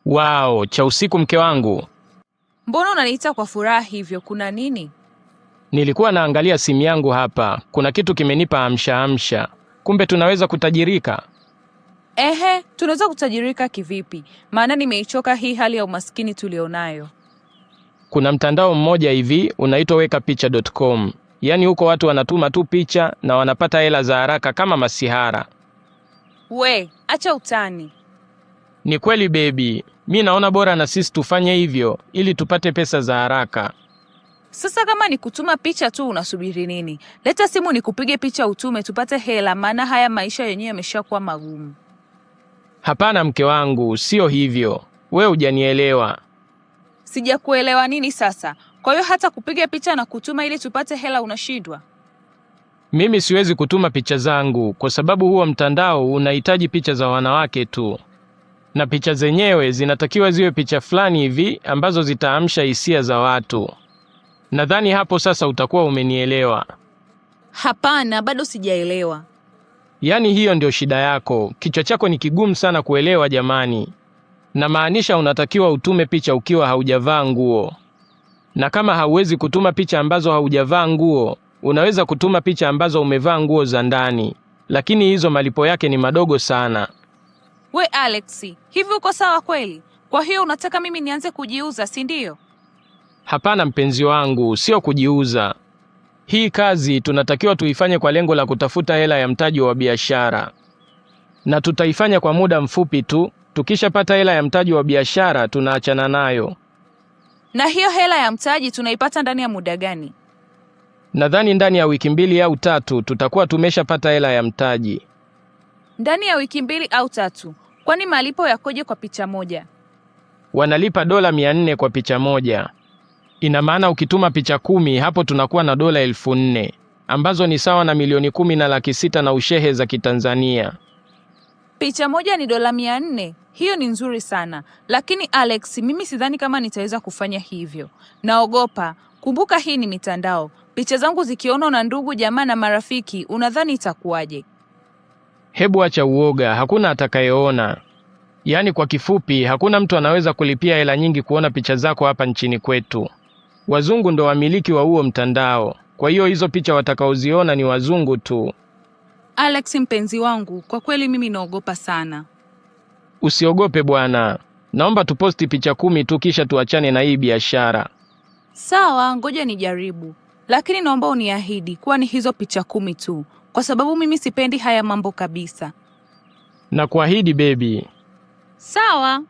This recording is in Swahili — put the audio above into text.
Wow, cha usiku mke wangu. Mbona unaniita kwa furaha hivyo? Kuna nini? Nilikuwa naangalia simu yangu hapa. Kuna kitu kimenipa amsha. Kumbe tunaweza kutajirika. Ehe, tunaweza kutajirika kivipi? Maana nimeichoka hii hali ya umaskini tulionayo. Kuna mtandao mmoja hivi unaitwa wekapicha.com. Yaani huko watu wanatuma tu picha na wanapata hela za haraka kama masihara. We, acha utani. Ni kweli baby. Mimi naona bora na sisi tufanye hivyo ili tupate pesa za haraka. Sasa kama ni kutuma picha tu unasubiri nini? Leta simu nikupige picha utume tupate hela, maana haya maisha yenyewe yameshakuwa magumu. Hapana mke wangu, sio hivyo. We hujanielewa. Sijakuelewa nini sasa? Kwa hiyo hata kupiga picha na kutuma ili tupate hela unashindwa? Mimi siwezi kutuma picha zangu kwa sababu huo mtandao unahitaji picha za wanawake tu. Na picha zenyewe zinatakiwa ziwe picha fulani hivi ambazo zitaamsha hisia za watu. Nadhani hapo sasa utakuwa umenielewa. Hapana, bado sijaelewa. Yaani hiyo ndio shida yako. Kichwa chako ni kigumu sana kuelewa jamani. Na maanisha unatakiwa utume picha ukiwa haujavaa nguo. Na kama hauwezi kutuma picha ambazo haujavaa nguo, unaweza kutuma picha ambazo umevaa nguo za ndani. Lakini hizo malipo yake ni madogo sana. We Alexi, hivi uko sawa kweli? Kwa hiyo unataka mimi nianze kujiuza, si ndio? Hapana mpenzi wangu, sio kujiuza. Hii kazi tunatakiwa tuifanye kwa lengo la kutafuta hela ya mtaji wa biashara. Na tutaifanya kwa muda mfupi tu. Tukishapata hela ya mtaji wa biashara tunaachana nayo. Na hiyo hela ya mtaji tunaipata ndani ya muda gani? Nadhani ndani ya wiki 2 au 3 tutakuwa tumeshapata hela ya mtaji. Ndani ya wiki 2 au 3? Kwani malipo yakoje kwa picha moja? Wanalipa $400 kwa picha moja. Ina maana ukituma picha 10 hapo tunakuwa na $4,000 ambazo ni sawa na milioni 10,600 na ushehe za Kitanzania. Picha moja ni $400. Hiyo ni nzuri sana. Lakini Alex, mimi sidhani kama nitaweza kufanya hivyo. Naogopa. Kumbuka hii ni mitandao. Picha zangu zikionwa na ndugu, jamaa na marafiki, unadhani itakuwaje? Hebu acha uoga, hakuna atakayeona. Yaani kwa kifupi, hakuna mtu anaweza kulipia hela nyingi kuona picha zako hapa nchini kwetu. Wazungu ndo wamiliki wa huo mtandao. Kwa hiyo hizo picha watakaoziona ni wazungu tu. Alex mpenzi wangu, kwa kweli mimi naogopa sana. Usiogope bwana. Naomba tuposti picha 10 tu kisha tuachane na hii biashara. Sawa, ngoja nijaribu. Lakini naomba uniahidi kuwa ni hizo picha 10 tu, kwa sababu mimi sipendi haya mambo kabisa. Na kuahidi baby. Sawa.